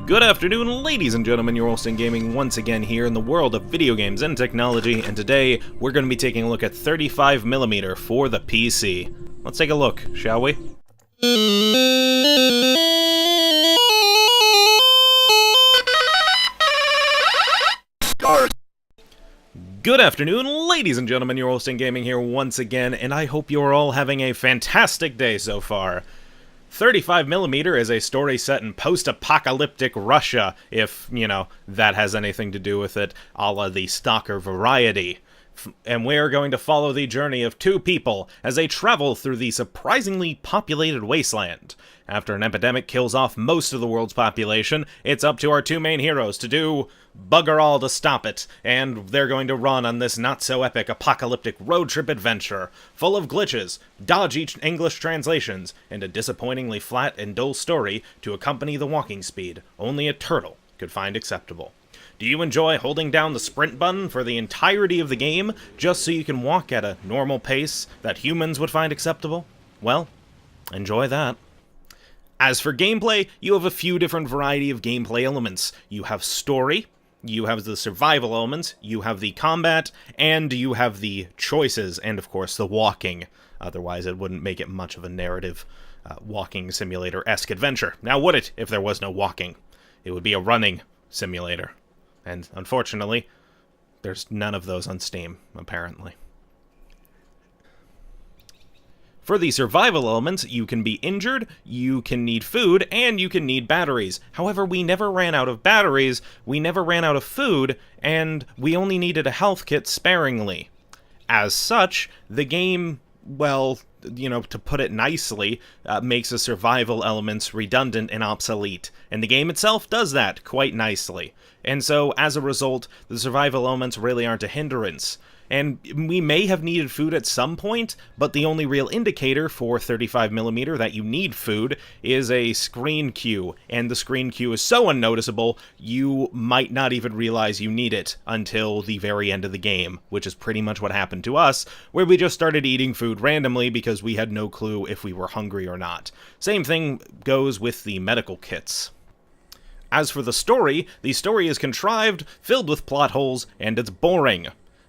Good afternoon, ladies and gentlemen. Yourwolfsdengaming once again here in the world of video games and technology, and today we're going to be taking a look at 35mm for the PC. Let's take a look, shall we? Good afternoon, ladies and gentlemen. Yourwolfsdengaming here once again, and I hope you're all having a fantastic day so far. 35mm is a story set in post-apocalyptic Russia, if, that has anything to do with it, a la the Stalker variety. And we're going to follow the journey of two people as they travel through the surprisingly populated wasteland. After an epidemic kills off most of the world's population, it's up to our two main heroes to do bugger all to stop it, and they're going to run on this not-so-epic apocalyptic road trip adventure, full of glitches, dodgy English translations, and a disappointingly flat and dull story to accompany the walking speed only a turtle could find acceptable. Do you enjoy holding down the sprint button for the entirety of the game just so you can walk at a normal pace that humans would find acceptable? Well, enjoy that. As for gameplay, you have a few different variety of gameplay elements. You have story, you have the survival elements, you have the combat, and you have the choices, and of course the walking. Otherwise it wouldn't make it much of a narrative walking simulator-esque adventure. Now would it, if there was no walking? It would be a running simulator. And unfortunately, there's none of those on Steam, apparently. For the survival elements, you can be injured, you can need food, and you can need batteries. However, we never ran out of batteries, we never ran out of food, and we only needed a health kit sparingly. As such, the game, well, to put it nicely, makes the survival elements redundant and obsolete. And the game itself does that quite nicely. And so, as a result, the survival elements really aren't a hindrance. And we may have needed food at some point, but the only real indicator for 35mm that you need food is a screen queue, and the screen queue is so unnoticeable, you might not even realize you need it until the very end of the game, which is pretty much what happened to us, where we just started eating food randomly because we had no clue if we were hungry or not. Same thing goes with the medical kits. As for the story is contrived, filled with plot holes, and it's boring.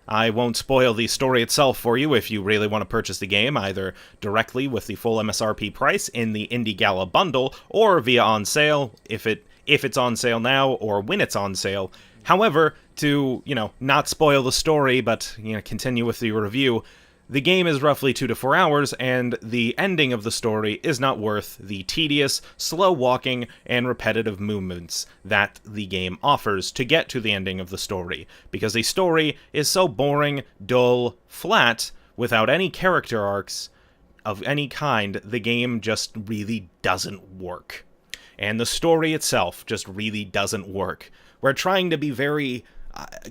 I won't spoil the story itself for you if you really want to purchase the game, either directly with the full MSRP price in the Indie Gala bundle, or via on sale, if it's on sale now, or when it's on sale. However, to, not spoil the story, but, continue with the review, the game is roughly 2 to 4 hours, and the ending of the story is not worth the tedious, slow walking, and repetitive movements that the game offers to get to the ending of the story, because the story is so boring, dull, flat, without any character arcs of any kind, the game just really doesn't work. And the story itself just really doesn't work. We're trying to be very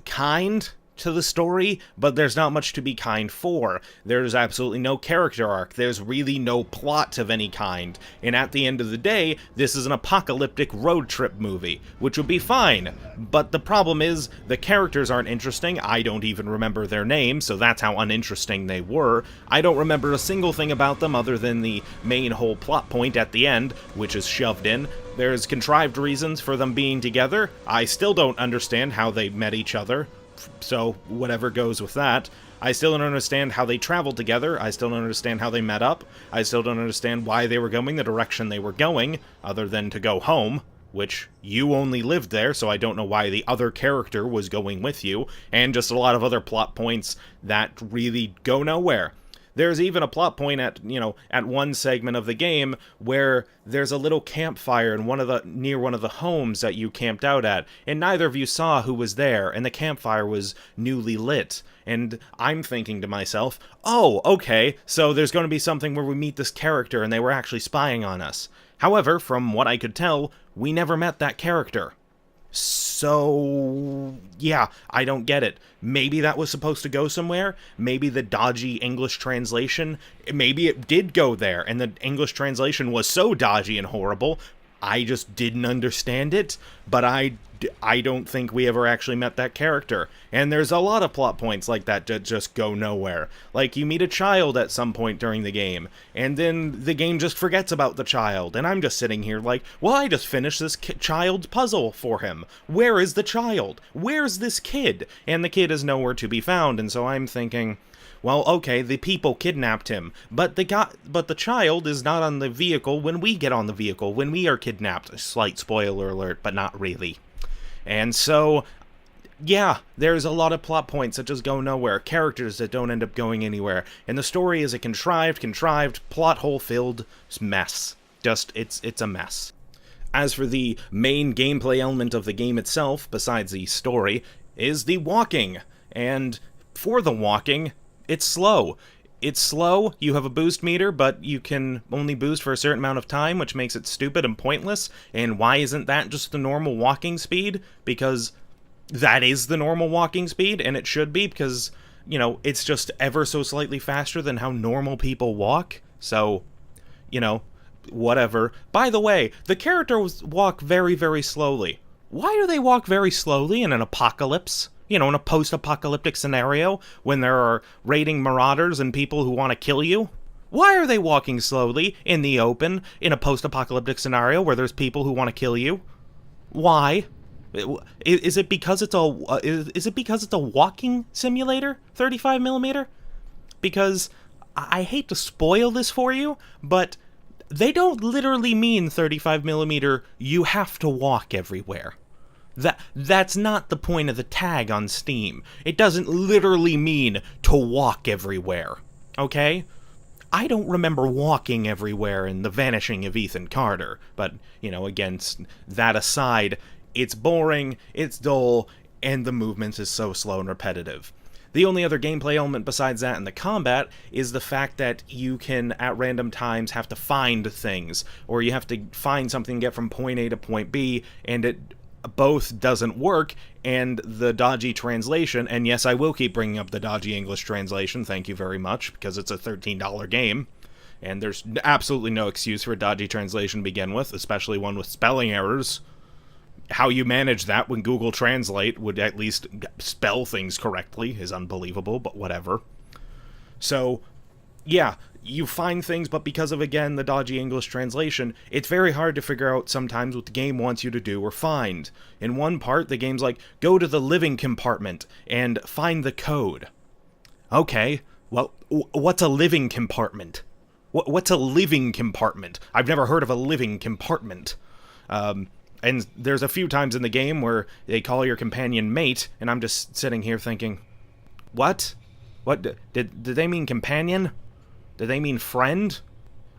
kind to the story, but there's not much to be kind for. There's absolutely no character arc. There's really no plot of any kind. And at the end of the day, this is an apocalyptic road trip movie, which would be fine. But the problem is, the characters aren't interesting. I don't even remember their names, so that's how uninteresting they were. I don't remember a single thing about them other than the main whole plot point at the end, which is shoved in. There's contrived reasons for them being together. I still don't understand how they met each other. So, whatever goes with that. I still don't understand how they traveled together. I still don't understand how they met up. I still don't understand why they were going the direction they were going, other than to go home, which you only lived there, so I don't know why the other character was going with you, and just a lot of other plot points that really go nowhere. There's even a plot point at one segment of the game where there's a little campfire near one of the homes that you camped out at, and neither of you saw who was there, and the campfire was newly lit. And I'm thinking to myself, oh, okay, so there's going to be something where we meet this character and they were actually spying on us. However, from what I could tell, we never met that character. So, yeah, I don't get it. Maybe that was supposed to go somewhere. Maybe the dodgy English translation, maybe it did go there, and the English translation was so dodgy and horrible, I just didn't understand it, but I don't think we ever actually met that character. And there's a lot of plot points like that just go nowhere. Like, you meet a child at some point during the game, and then the game just forgets about the child, and I'm just sitting here like, well, I just finished this child's puzzle for him. Where is the child? Where's this kid? And the kid is nowhere to be found, and so I'm thinking, well, okay, the people kidnapped him, but the child is not on the vehicle when we get on the vehicle, when we are kidnapped. Slight spoiler alert, but not really. And so, yeah, there's a lot of plot points that just go nowhere, characters that don't end up going anywhere, and the story is a contrived, plot hole-filled mess. It's a mess. As for the main gameplay element of the game itself, besides the story, is the walking. And for the walking, it's slow. It's slow, you have a boost meter, but you can only boost for a certain amount of time, which makes it stupid and pointless. And why isn't that just the normal walking speed? Because that is the normal walking speed, and it should be, because, you know, it's just ever so slightly faster than how normal people walk. So, you know, whatever. By the way, the characters walk very, very slowly. Why do they walk very slowly in an apocalypse? You know, in a post-apocalyptic scenario, when there are raiding marauders and people who want to kill you? Why are they walking slowly in the open in a post-apocalyptic scenario where there's people who want to kill you? Why? Is it because it's a walking simulator, 35mm? Because I hate to spoil this for you, but they don't literally mean 35mm. You have to walk everywhere. That's not the point of the tag on Steam. It doesn't literally mean to walk everywhere, okay? I don't remember walking everywhere in The Vanishing of Ethan Carter, but, you know, again, that aside, it's boring, it's dull, and the movement is so slow and repetitive. The only other gameplay element besides that in the combat is the fact that you can, at random times, have to find things, or you have to find something to get from point A to point B, and it both doesn't work, and the dodgy translation, and yes, I will keep bringing up the dodgy English translation, thank you very much, because it's a $13 game, and there's absolutely no excuse for a dodgy translation to begin with, especially one with spelling errors. How you manage that when Google Translate would at least spell things correctly is unbelievable, but whatever. So, yeah, you find things, but because of, again, the dodgy English translation, it's very hard to figure out sometimes what the game wants you to do or find. In one part, the game's like, go to the living compartment and find the code. Okay, well, what's a living compartment? What's a living compartment? I've never heard of a living compartment. And there's a few times in the game where they call your companion mate, and I'm just sitting here thinking, what? What, did they mean companion? Do they mean friend?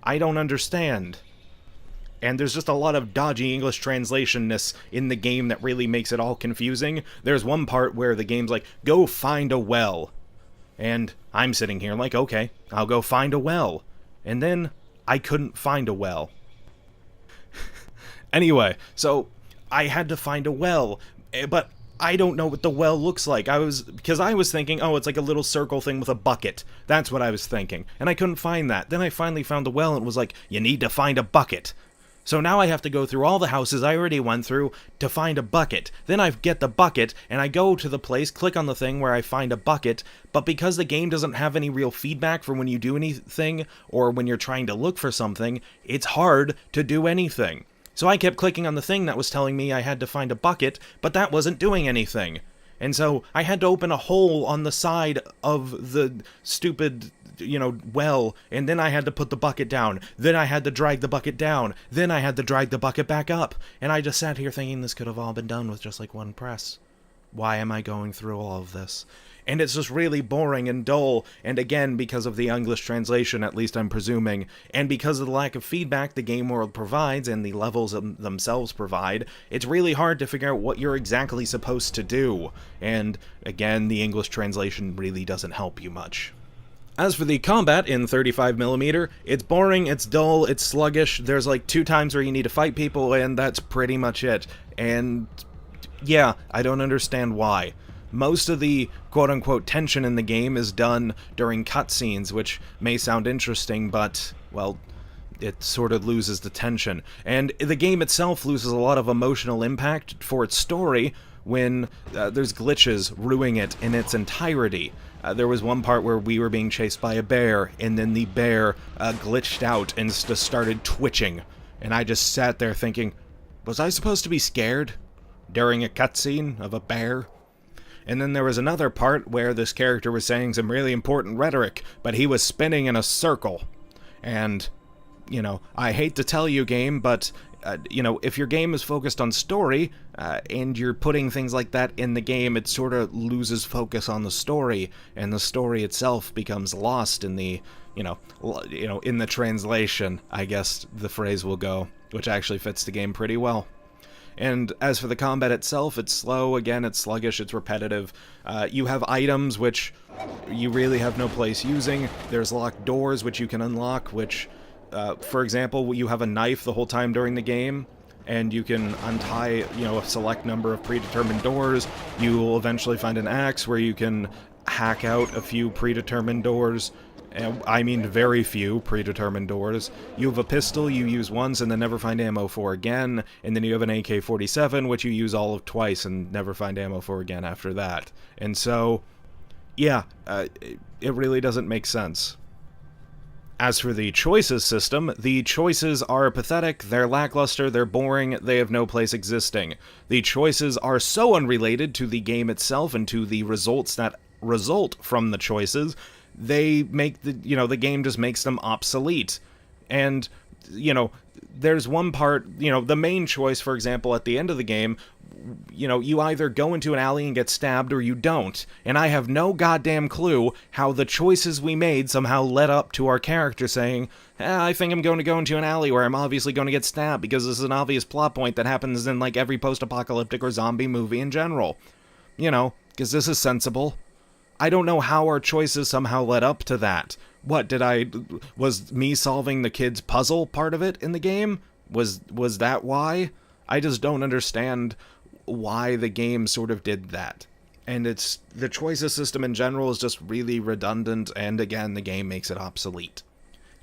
I don't understand. And there's just a lot of dodgy English translation-ness in the game that really makes it all confusing. There's one part where the game's like, go find a well. And I'm sitting here like, okay, I'll go find a well. And then I couldn't find a well. Anyway, so I had to find a well, but I don't know what the well looks like. Because I was thinking, oh, it's like a little circle thing with a bucket. That's what I was thinking. And I couldn't find that. Then I finally found the well and it was like, you need to find a bucket. So now I have to go through all the houses I already went through to find a bucket. Then I get the bucket and I go to the place, click on the thing where I find a bucket, but because the game doesn't have any real feedback for when you do anything or when you're trying to look for something, it's hard to do anything. So I kept clicking on the thing that was telling me I had to find a bucket, but that wasn't doing anything. And so I had to open a hole on the side of the stupid, well, and then I had to put the bucket down. Then I had to drag the bucket down. Then I had to drag the bucket back up. And I just sat here thinking this could have all been done with just like one press. Why am I going through all of this? And it's just really boring and dull, and again, because of the English translation, at least I'm presuming, and because of the lack of feedback the game world provides and the levels themselves provide, it's really hard to figure out what you're exactly supposed to do, and again, the English translation really doesn't help you much. As for the combat in 35mm, it's boring, it's dull, it's sluggish, there's like 2 times where you need to fight people, and that's pretty much it, and yeah, I don't understand why. Most of the quote-unquote tension in the game is done during cutscenes, which may sound interesting, but, well, it sort of loses the tension. And the game itself loses a lot of emotional impact for its story when there's glitches ruining it in its entirety. There was one part where we were being chased by a bear, and then the bear glitched out and just started twitching. And I just sat there thinking, was I supposed to be scared during a cutscene of a bear? And then there was another part where this character was saying some really important rhetoric, but he was spinning in a circle. And, you know, I hate to tell you, game, but, you know, if your game is focused on story, and you're putting things like that in the game, it sort of loses focus on the story, and the story itself becomes lost in the, in the translation, I guess the phrase will go, which actually fits the game pretty well. And as for the combat itself, it's slow, again, it's sluggish, it's repetitive. You have items which you really have no place using. There's locked doors which you can unlock, which, for example, you have a knife the whole time during the game, and you can untie, a select number of predetermined doors. You will eventually find an axe where you can hack out a few predetermined doors. I mean very few predetermined doors. You have a pistol you use once and then never find ammo for again, and then you have an AK-47 which you use all of twice and never find ammo for again after that. And so, yeah, it really doesn't make sense. As for the choices system, the choices are pathetic, they're lackluster, they're boring, they have no place existing. The choices are so unrelated to the game itself and to the results that result from the choices, they make the game just makes them obsolete. And, there's one part, the main choice, for example, at the end of the game, you either go into an alley and get stabbed or you don't. And I have no goddamn clue how the choices we made somehow led up to our character saying, I think I'm going to go into an alley where I'm obviously going to get stabbed because this is an obvious plot point that happens in like every post-apocalyptic or zombie movie in general. Because this is sensible. I don't know how our choices somehow led up to that. Was me solving the kid's puzzle part of it in the game? Was that why? I just don't understand why the game sort of did that. And the choices system in general is just really redundant, and again, the game makes it obsolete.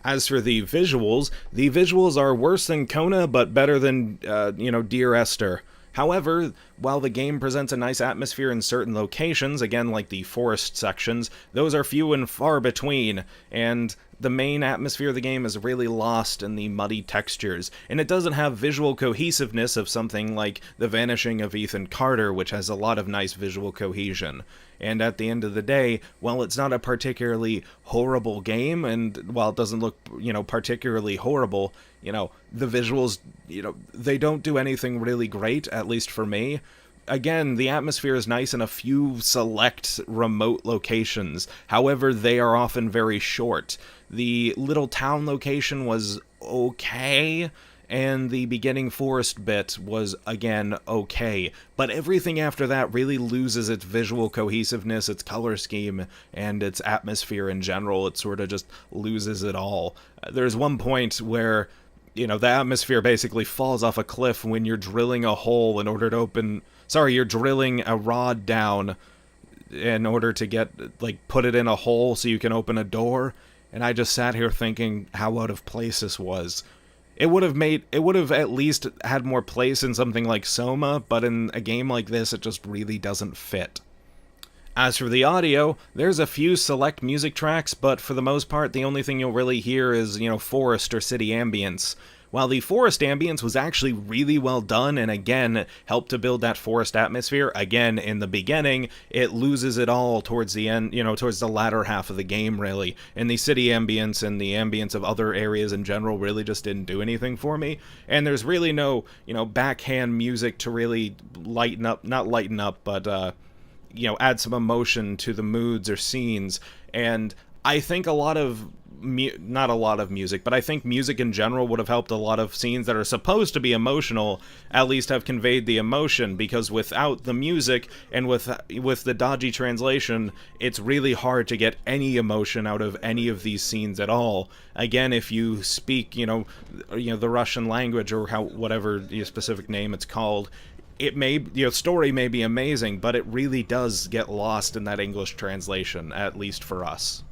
As for the visuals are worse than Kona, but better than, Dear Esther. However, while the game presents a nice atmosphere in certain locations, again like the forest sections, those are few and far between, and the main atmosphere of the game is really lost in the muddy textures, and it doesn't have visual cohesiveness of something like The Vanishing of Ethan Carter, which has a lot of nice visual cohesion. And at the end of the day, while it's not a particularly horrible game, and while it doesn't look, particularly horrible, the visuals, they don't do anything really great, at least for me. Again, the atmosphere is nice in a few select remote locations. However, they are often very short. The little town location was okay, and the beginning forest bit was, again, okay. But everything after that really loses its visual cohesiveness, its color scheme, and its atmosphere in general. It sort of just loses it all. There's one point where, the atmosphere basically falls off a cliff when you're drilling a hole in order to open... Sorry, you're drilling a rod down in order to put it in a hole so you can open a door. And I just sat here thinking how out of place this was. It would have at least had more place in something like Soma, but in a game like this, it just really doesn't fit. As for the audio, there's a few select music tracks, but for the most part, the only thing you'll really hear is, forest or city ambience. While the forest ambience was actually really well done and again helped to build that forest atmosphere, again in the beginning, it loses it all towards the end, towards the latter half of the game really. And the city ambience and the ambience of other areas in general really just didn't do anything for me. And there's really no, backhand music to really not lighten up, but, add some emotion to the moods or scenes. And I think not a lot of music, but I think music in general would have helped a lot of scenes that are supposed to be emotional at least have conveyed the emotion, because without the music and with the dodgy translation, it's really hard to get any emotion out of any of these scenes at all. Again, if you speak, the Russian language or whatever the specific name it's called, it may, story may be amazing, but it really does get lost in that English translation, at least for us.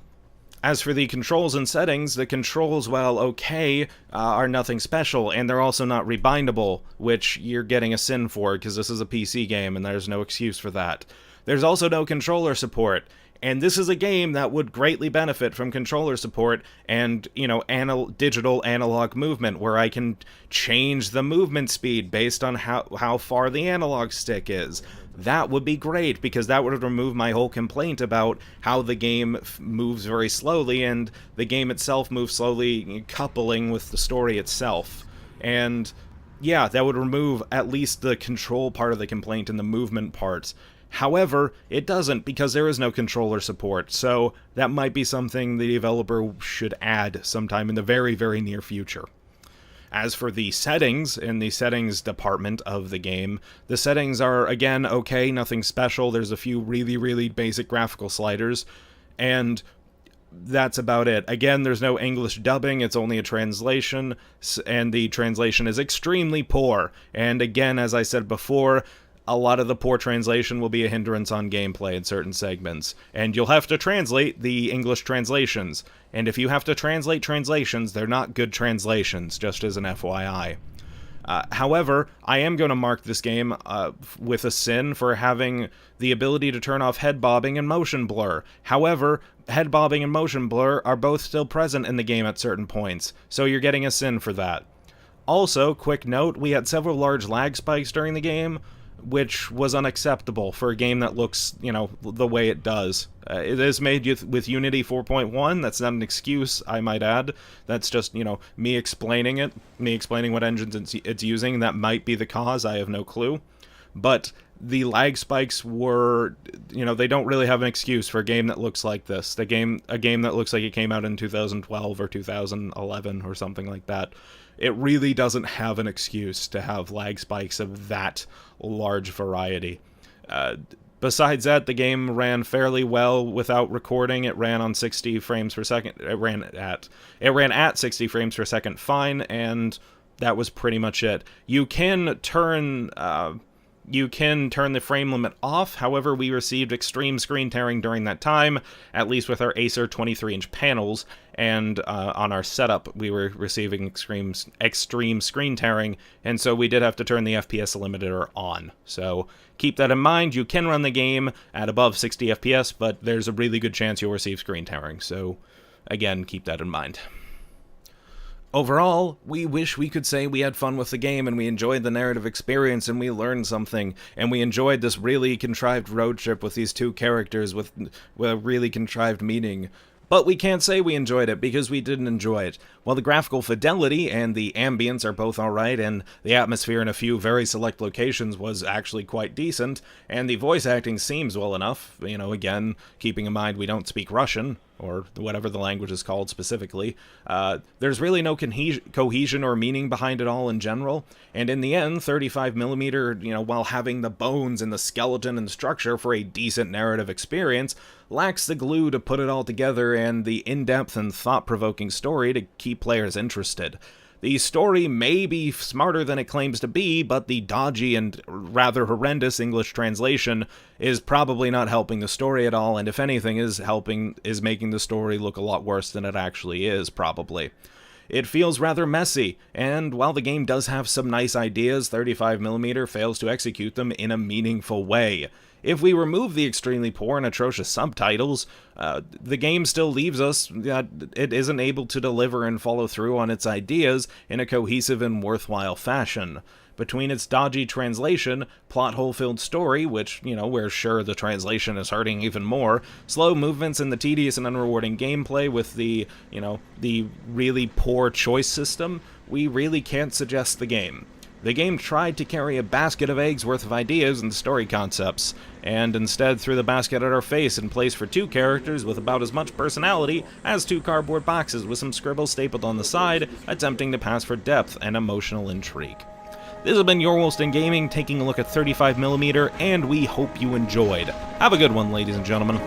As for the controls and settings, the controls, while okay, are nothing special, and they're also not rebindable, which you're getting a sin for, because this is a PC game, and there's no excuse for that. There's also no controller support, and this is a game that would greatly benefit from controller support and, digital analog movement, where I can change the movement speed based on how far the analog stick is. That would be great, because that would remove my whole complaint about how the game moves very slowly, and the game itself moves slowly, coupling with the story itself. And yeah, that would remove at least the control part of the complaint and the movement parts. However, it doesn't, because there is no controller support, so that might be something the developer should add sometime in the very, very near future. As for the settings, in the settings department of the game, the settings are, again, okay, nothing special. There's a few really, really basic graphical sliders, and that's about it. Again, there's no English dubbing, it's only a translation, and the translation is extremely poor. And again, as I said before, a lot of the poor translation will be a hindrance on gameplay in certain segments, and you'll have to translate the English translations. And if you have to translate translations, they're not good translations, just as an FYI. However, I am going to mark this game with a sin for having the ability to turn off head bobbing and motion blur. However, head bobbing and motion blur are both still present in the game at certain points, so you're getting a sin for that. Also, quick note, we had several large lag spikes during the game, which was unacceptable for a game that looks, the way it does. It is made with Unity 4.1. That's not an excuse, I might add. That's just, me explaining it, me explaining what engines it's using. That might be the cause, I have no clue. But the lag spikes were, they don't really have an excuse for a game that looks like this. A game that looks like it came out in 2012 or 2011 or something like that. It really doesn't have an excuse to have lag spikes of that large variety. Besides that, the game ran fairly well without recording. It ran on 60 frames per second. It ran at 60 frames per second fine, and that was pretty much it. You can turn the frame limit off. However, we received extreme screen tearing during that time, at least with our Acer 23-inch panels, and on our setup we were receiving extreme screen tearing, and so we did have to turn the FPS limiter on. So keep that in mind. You can run the game at above 60 FPS, but there's a really good chance you'll receive screen tearing, so again, keep that in mind. Overall, we wish we could say we had fun with the game and we enjoyed the narrative experience and we learned something, and we enjoyed this really contrived road trip with these two characters with a really contrived meaning. But we can't say we enjoyed it, because we didn't enjoy it. While the graphical fidelity and the ambience are both alright, and the atmosphere in a few very select locations was actually quite decent, and the voice acting seems well enough, again, keeping in mind we don't speak Russian, or whatever the language is called specifically, there's really no cohesion or meaning behind it all in general, and in the end, 35mm, while having the bones and the skeleton and structure for a decent narrative experience, lacks the glue to put it all together and the in-depth and thought-provoking story to keep players interested. The story may be smarter than it claims to be, but the dodgy and rather horrendous English translation is probably not helping the story at all, and if anything is making the story look a lot worse than it actually is, probably. It feels rather messy, and while the game does have some nice ideas, 35mm fails to execute them in a meaningful way. If we remove the extremely poor and atrocious subtitles, the game still leaves us that it isn't able to deliver and follow through on its ideas in a cohesive and worthwhile fashion. Between its dodgy translation, plot hole-filled story, which, we're sure the translation is hurting even more, slow movements and the tedious and unrewarding gameplay with the really poor choice system, we really can't suggest the game. The game tried to carry a basket of eggs worth of ideas and story concepts, and instead threw the basket at our face in place for two characters with about as much personality as two cardboard boxes with some scribbles stapled on the side, attempting to pass for depth and emotional intrigue. This has been Yourwolfsdengaming, taking a look at 35mm, and we hope you enjoyed. Have a good one, ladies and gentlemen.